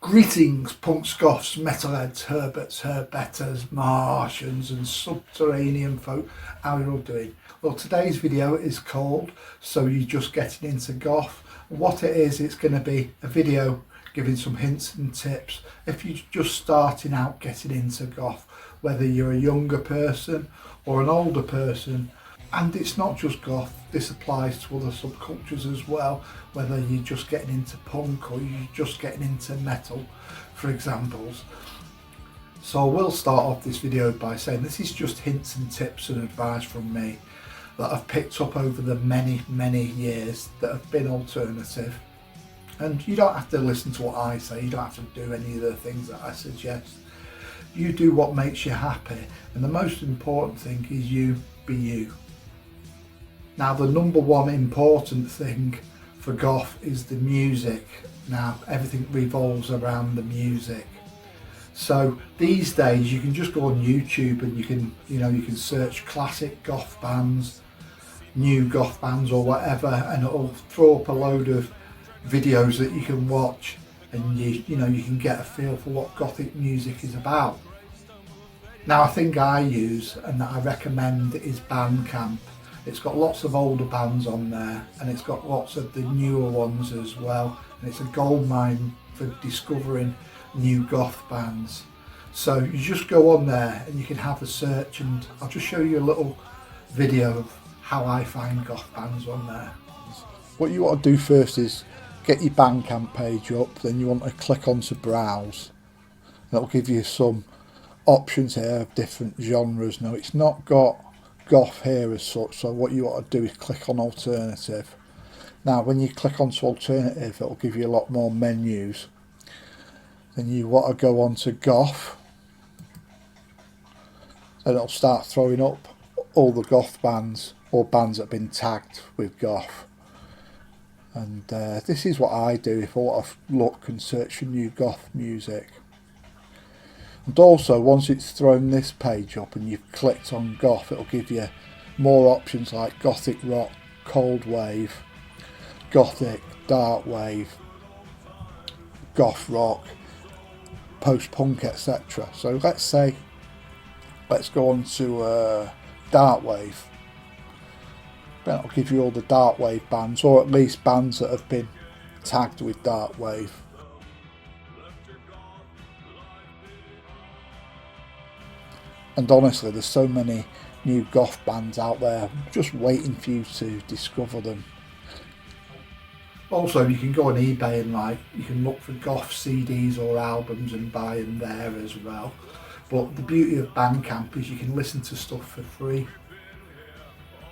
Greetings, punks, goths, metalheads, herberts, herbetters, Martians and subterranean folk. How are you all doing? Well, today's video is called So You're Just Getting Into Goth. What it is, it's going to be a video giving some hints and tips if you're just starting out getting into goth, whether you're a younger person or an older person. And it's not just goth, this applies to other subcultures as well, whether you're just getting into punk or you're just getting into metal, for examples. So I will start off this video by saying this is just hints and tips and advice from me that I've picked up over the many years that have been alternative. And you don't have to listen to what I say, you don't have to do any of the things that I suggest. You do what makes you happy, and the most important thing is you be you. Now, the number one important thing for goth is the music. Now, everything revolves around the music. So these days you can just go on YouTube and you can search classic goth bands, new goth bands or whatever, and it'll throw up a load of videos that you can watch, and you can get a feel for what gothic music is about. Now, a thing I use and that I recommend is Bandcamp. It's got lots of older bands on there, and it's got lots of the newer ones as well, and it's a goldmine for discovering new goth bands. So you just go on there and you can have a search, and I'll just show you a little video of how I find goth bands on there. What you want to do first is get your Bandcamp page up, then you want to click onto browse. That'll give you some options here of different genres. Now, it's not got goth here as such, so what you want to do is click on alternative. Now, when you click onto alternative, it'll give you a lot more menus. Then you want to go on to goth, and it'll start throwing up all the goth bands or bands that have been tagged with goth. And this is what I do if I want to look and search for new goth music. And also, once it's thrown this page up and you've clicked on goth, it'll give you more options like gothic rock, cold wave, gothic, dark wave, goth rock, post-punk, etc. So let's go on to dark wave. Then it'll give you all the dark wave bands, or at least bands that have been tagged with dark wave. And honestly, there's so many new goth bands out there just waiting for you to discover them. Also, you can go on eBay and you can look for goth CDs or albums and buy them there as well. But the beauty of Bandcamp is you can listen to stuff for free.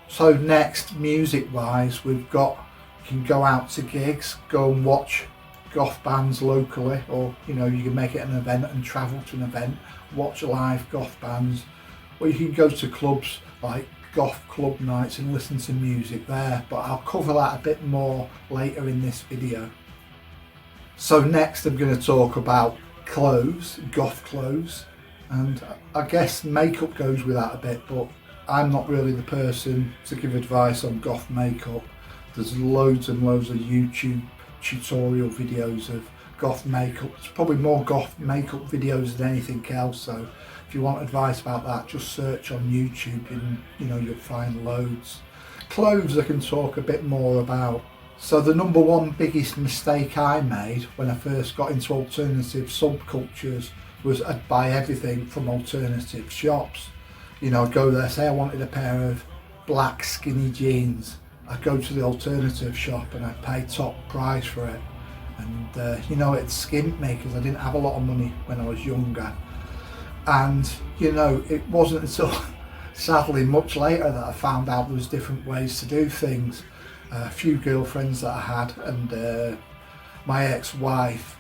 So next, music wise, you can go out to gigs, go and watch goth bands locally, or you can make it an event and travel to an event, watch live goth bands, or you can go to clubs like goth club nights and listen to music there, but I'll cover that a bit more later in this video. So next I'm going to talk about clothes, goth clothes, and I guess makeup goes with that a bit, but I'm not really the person to give advice on goth makeup. There's loads and loads of YouTube tutorial videos of goth makeup. It's probably more goth makeup videos than anything else, so if you want advice about that, just search on YouTube and you'll find loads. Clothes I can talk a bit more about. So the number one biggest mistake I made when I first got into alternative subcultures was I'd buy everything from alternative shops. I'd go there, say I wanted a pair of black skinny jeans, I'd go to the alternative shop and I'd pay top price for it, and it skimped me because I didn't have a lot of money when I was younger. And it wasn't until sadly much later that I found out there was different ways to do things. A few girlfriends that I had, and my ex-wife,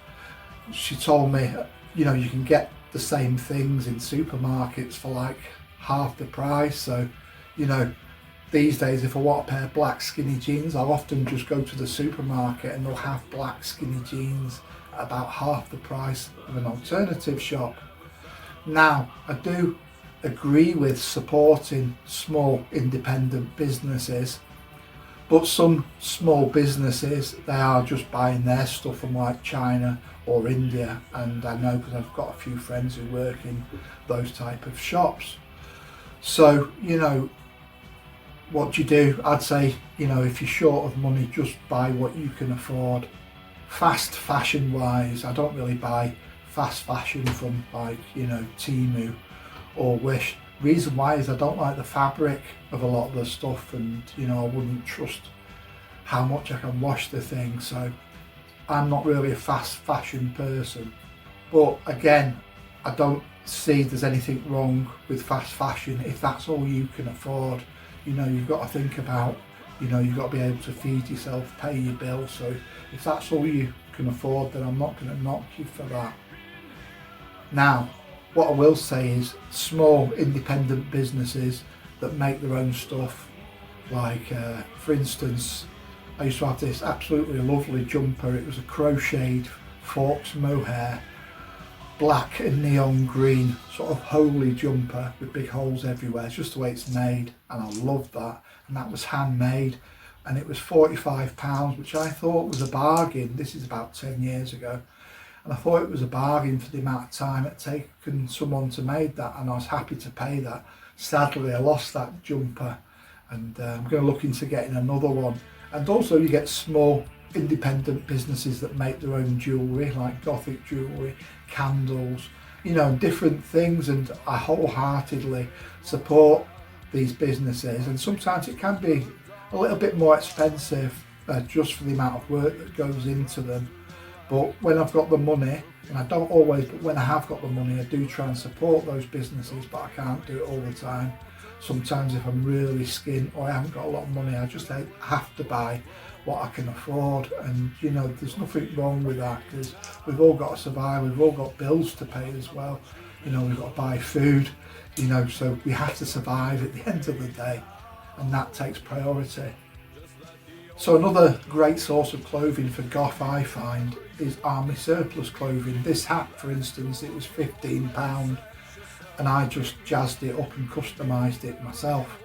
she told me you can get the same things in supermarkets for like half the price. So these days, if I want a pair of black skinny jeans, I'll often just go to the supermarket and they'll have black skinny jeans at about half the price of an alternative shop. Now, I do agree with supporting small independent businesses, But some small businesses, they are just buying their stuff from like China or India, and I know because I've got a few friends who work in those type of shops. So, you know, what do you do? I'd say, you know, if you're short of money, just buy what you can afford. Fast fashion wise, I don't really buy fast fashion from like, you know, Temu or Wish. Reason why is I don't like the fabric of a lot of the stuff, and you know, I wouldn't trust how much I can wash the thing, so I'm not really a fast fashion person. But again, I don't see there's anything wrong with fast fashion if that's all you can afford. You know, you've got to think about, you know, you've got to be able to feed yourself, pay your bills. So if that's all you can afford, then I'm not going to knock you for that. Now, what I will say is small independent businesses that make their own stuff, like for instance, I used to have this absolutely lovely jumper. It was a crocheted forks mohair, black and neon green, sort of holey jumper with big holes everywhere. It's just the way it's made, and I loved that. And that was handmade, and it was £45, which I thought was a bargain. This is about 10 years ago. And I thought it was a bargain for the amount of time it taken someone to make that, and I was happy to pay that. Sadly, I lost that jumper, and I'm going to look into getting another one. And also you get small independent businesses that make their own jewellery, like gothic jewellery, candles, you know, different things, and I wholeheartedly support these businesses. And sometimes it can be a little bit more expensive just for the amount of work that goes into them. But when I've got the money, and I don't always, but when I have got the money, I do try and support those businesses, but I can't do it all the time. Sometimes if I'm really skint or I haven't got a lot of money, I just have to buy what I can afford. And you know, there's nothing wrong with that, because we've all got to survive, we've all got bills to pay as well. You know, we've got to buy food, you know, so we have to survive at the end of the day, and that takes priority. So another great source of clothing for goth I find is army surplus clothing. This hat, for instance, it was £15, and I just jazzed it up and customised it myself.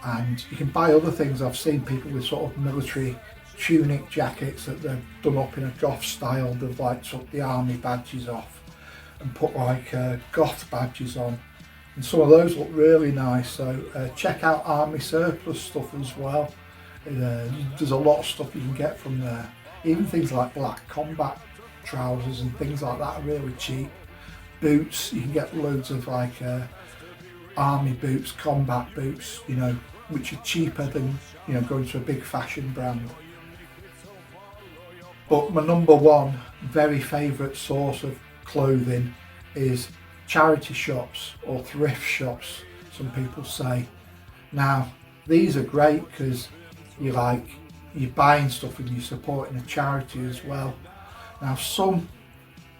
And you can buy other things. I've seen people with sort of military tunic jackets that they've done up in a goth style. They've like took the army badges off and put like goth badges on, and some of those look really nice. So check out army surplus stuff as well. There's a lot of stuff you can get from there. Even things like black combat trousers and things like that are really cheap. Boots, you can get loads of like army boots, combat boots, you know, which are cheaper than, you know, going to a big fashion brand. But my number one very favourite source of clothing is charity shops, or thrift shops, some people say. Now, these are great because you're buying stuff and you're supporting a charity as well. Now, some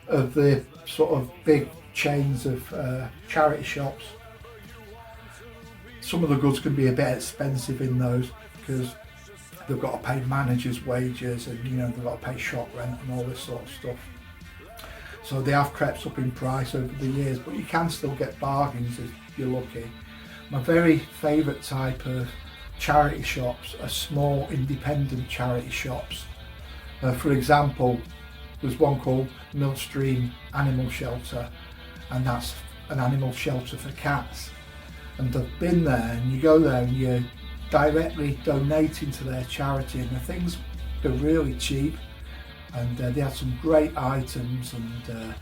of the sort of big chains of charity shops, some of the goods can be a bit expensive in those, because they've got to pay managers' wages, and you know, they've got to pay shop rent and all this sort of stuff. So they have crept up in price over the years, but you can still get bargains if you're lucky. My very favourite type of charity shops are small independent charity shops. For example, there's one called Millstream Animal Shelter, and that's an animal shelter for cats. And I've been there, and you go there and you're directly donating to their charity, and the things are really cheap, and they have some great items, and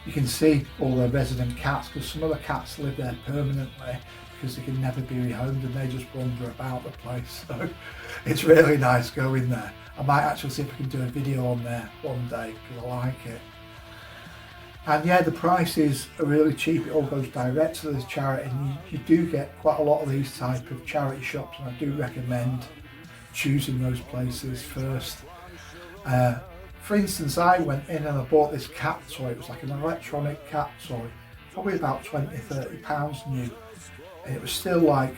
you can see all their resident cats, because some of the cats live there permanently because they can never be rehomed, and they just wander about the place. So it's really nice going there. I might actually see if I can do a video on there one day, because I like it. And yeah, the prices are really cheap. It all goes direct to the charity, and you do get quite a lot of these type of charity shops, and I do recommend choosing those places first. For instance, I went in and I bought this cat toy. It was like an electronic cat toy, probably about £20–30 new, and it was still like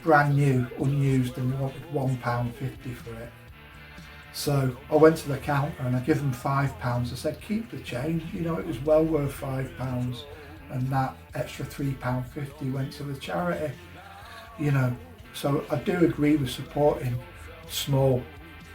brand new, unused, and they wanted £1.50 for it. So I went to the counter and I gave them £5. I said, keep the change, you know, it was well worth £5, and that extra £3.50 went to the charity, you know. So I do agree with supporting small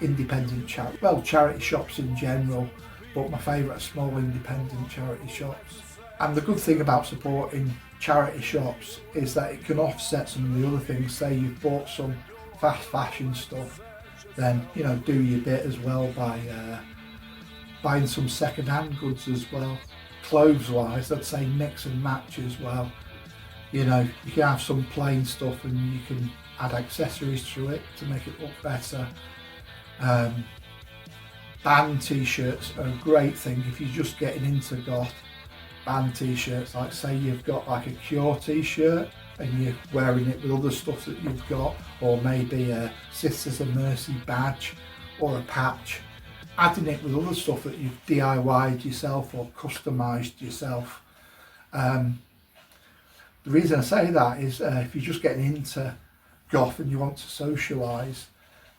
independent charity shops in general, but my favourite are small independent charity shops. And the good thing about supporting charity shops is that it can offset some of the other things. Say you've bought some fast fashion stuff, then do your bit as well by buying some second-hand goods as well. Clothes wise, I'd say mix and match as well. You can have some plain stuff and you can add accessories to it to make it look better. Band t-shirts are a great thing if you're just getting into goth. Band t-shirts, like say you've got like a Cure t-shirt and you're wearing it with other stuff that you've got, or maybe a Sisters of Mercy badge or a patch, adding it with other stuff that you've DIY'd yourself or customised yourself. The reason I say that is if you're just getting into goth and you want to socialise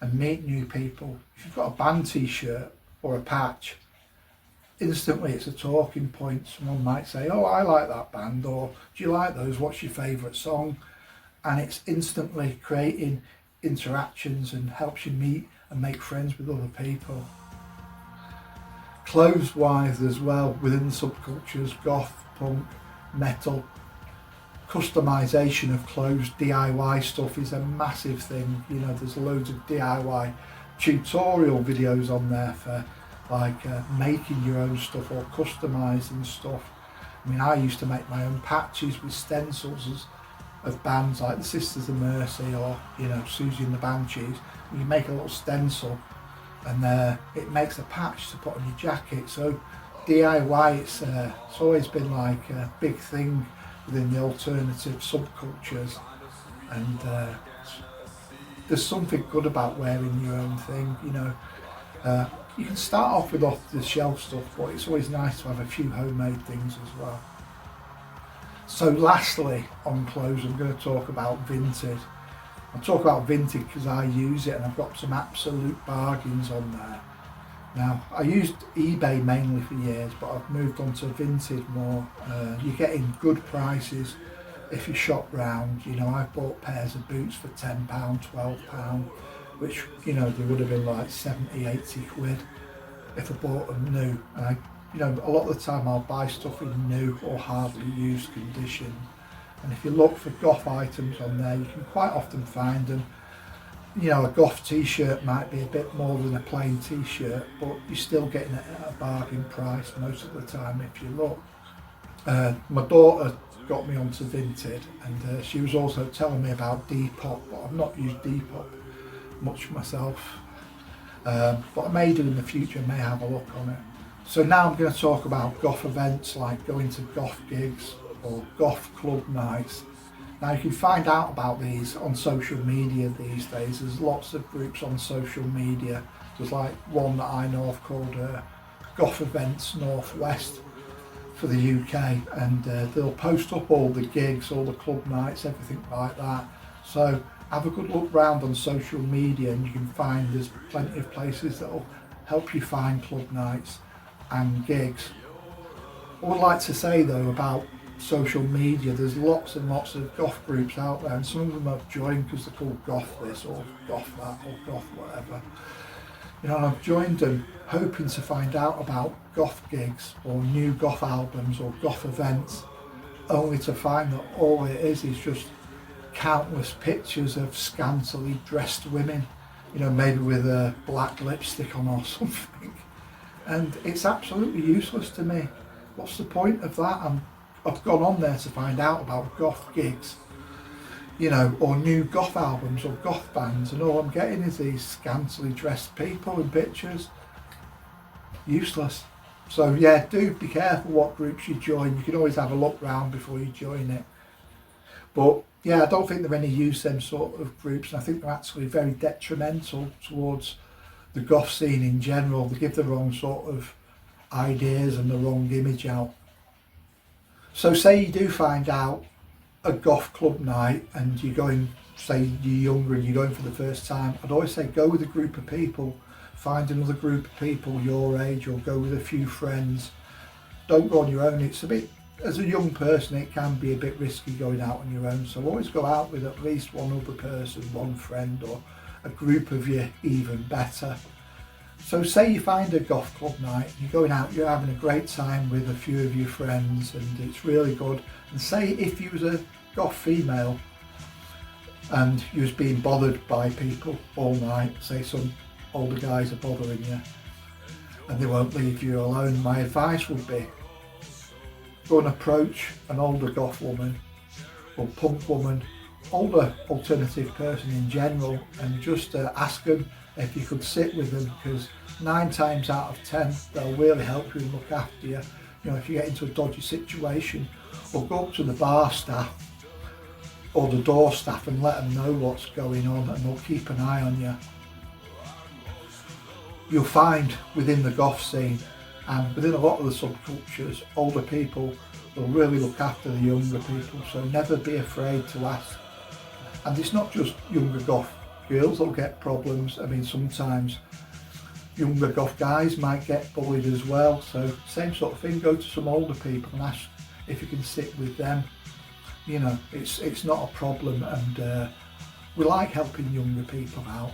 and meet new people, if you've got a band t-shirt or a patch, instantly it's a talking point. Someone might say, oh, I like that band, or do you like those, what's your favourite song? And it's instantly creating interactions and helps you meet and make friends with other people. Clothes wise as well, within the subcultures, goth, punk, metal, customisation of clothes, DIY stuff is a massive thing. There's loads of DIY tutorial videos on there for like making your own stuff or customising stuff. I mean, I used to make my own patches with stencils of bands like the Sisters of Mercy or Susie and the Banshees. You make a little stencil and it makes a patch to put on your jacket. So DIY, it's always been like a big thing within the alternative subcultures, and there's something good about wearing your own thing. You can start off with off the shelf stuff, but it's always nice to have a few homemade things as well. So lastly on clothes, I'm going to talk about vintage. I'll talk about vintage because I use it and I've got some absolute bargains on there. Now, I used eBay mainly for years, but I've moved on to Vinted more. You're getting good prices if you shop round. I've bought pairs of boots for £10, £12, which, they would have been like 70, 80 quid if I bought them new. And a lot of the time I'll buy stuff in new or hardly used condition. And if you look for goth items on there, you can quite often find them. A goth t-shirt might be a bit more than a plain t-shirt, but you're still getting it at a bargain price most of the time if you look. My daughter got me onto Vinted, and she was also telling me about Depop, but I've not used Depop much myself. But I may do in the future, may have a look on it. So now I'm going to talk about goth events, like going to goth gigs or goth club nights. Now you can find out about these on social media these days. There's lots of groups on social media. There's like one that I know of called Goth Events Northwest for the UK, and they'll post up all the gigs, all the club nights, everything like that. So have a good look round on social media and you can find there's plenty of places that will help you find club nights and gigs. I would like to say though about social media, there's lots and lots of goth groups out there, and some of them I've joined because they're called goth this or goth that or goth whatever. And I've joined them hoping to find out about goth gigs or new goth albums or goth events, only to find that all it is just countless pictures of scantily dressed women, maybe with a black lipstick on or something, and it's absolutely useless to me. What's the point of that? I've gone on there to find out about goth gigs, or new goth albums or goth bands, and all I'm getting is these scantily dressed people in pictures. Useless. So yeah, do be careful what groups you join. You can always have a look round before you join it. But yeah, I don't think they're any use, them sort of groups, and I think they're actually very detrimental towards the goth scene in general. They give the wrong sort of ideas and the wrong image out. So say you do find out a goth club night and you're going, say you're younger and you're going for the first time, I'd always say go with a group of people, find another group of people your age, or go with a few friends. Don't go on your own. It's a bit, as a young person, it can be a bit risky going out on your own, so always go out with at least one other person, one friend or a group of you, even better. So say you find a goth club night, you're going out, you're having a great time with a few of your friends and it's really good. And say if you was a goth female and you was being bothered by people all night, say some older guys are bothering you and they won't leave you alone, my advice would be go and approach an older goth woman or punk woman, older alternative person in general, and just ask them if you could sit with them, because 9 times out of 10 they'll really help you and look after you. You know, if you get into a dodgy situation, or go up to the bar staff or the door staff and let them know what's going on, and they'll keep an eye on you. You'll find within the goth scene and within a lot of the subcultures, older people will really look after the younger people, so never be afraid to ask. And it's not just younger goth girls that'll get problems. I mean, sometimes younger goth guys might get bullied as well, so same sort of thing, go to some older people and ask if you can sit with them. You know, it's not a problem, and we like helping younger people out.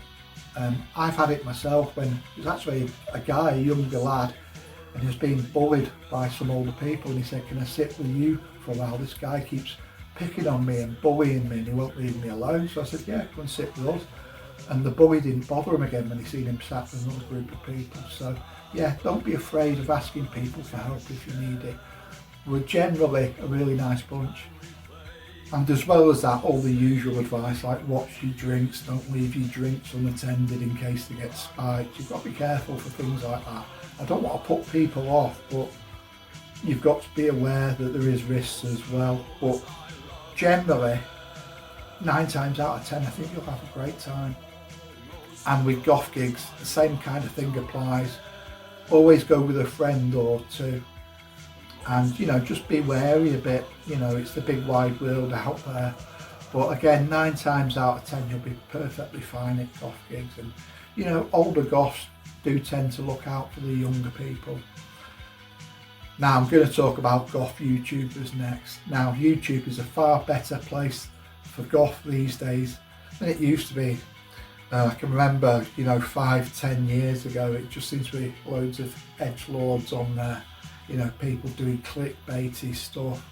I've had it myself when there's actually a guy, a younger lad, and he was being bullied by some older people, and he said, can I sit with you for a while? This guy keeps picking on me and bullying me and he won't leave me alone. So I said, yeah, come and sit with us. And the bully didn't bother him again when he seen him sat with another group of people. So yeah, don't be afraid of asking people for help if you need it. We're generally a really nice bunch. And as well as that, all the usual advice like watch your drinks, don't leave your drinks unattended in case they get spiked. You've got to be careful for things like that. I don't want to put people off, but you've got to be aware that there is risks as well. But generally, 9 times out of 10, I think you'll have a great time. And with goth gigs, the same kind of thing applies. Always go with a friend or two. And, you know, just be wary a bit. You know, it's the big wide world out there. But again, 9 times out of 10, you'll be perfectly fine at goth gigs. And, you know, older goths do tend to look out for the younger people. Now I'm going to talk about goth YouTubers next. Now YouTube is a far better place for goth these days than it used to be. I can remember, you know, 5-10 years ago, it just seems to be loads of edgelords on there. You know, people doing clickbaity stuff,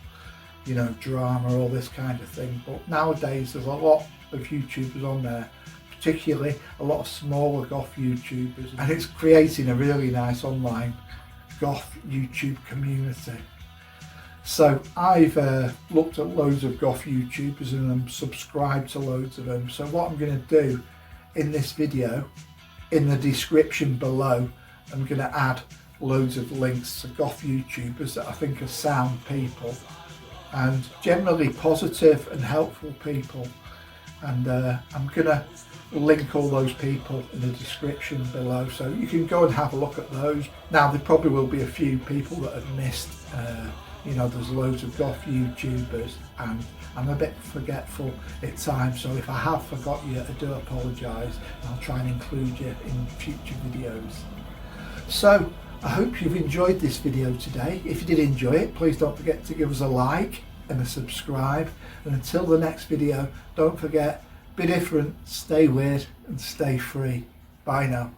you know, drama, all this kind of thing. But nowadays there's a lot of YouTubers on there, particularly a lot of smaller goth YouTubers, and it's creating a really nice online goth YouTube community. So I've looked at loads of goth YouTubers and I'm subscribed to loads of them. So what I'm going to do in this video, in the description below, I'm going to add loads of links to goth YouTubers that I think are sound people and generally positive and helpful people. And I'm going to link all those people in the description below, so you can go and have a look at those. Now there probably will be a few people that have missed, you know, there's loads of goth YouTubers and I'm a bit forgetful at times, so if I have forgot you, I do apologise, and I'll try and include you in future videos. So I hope you've enjoyed this video today. If you did enjoy it, please don't forget to give us a like and a subscribe, and until the next video, don't forget, be different, stay weird and stay free. Bye now.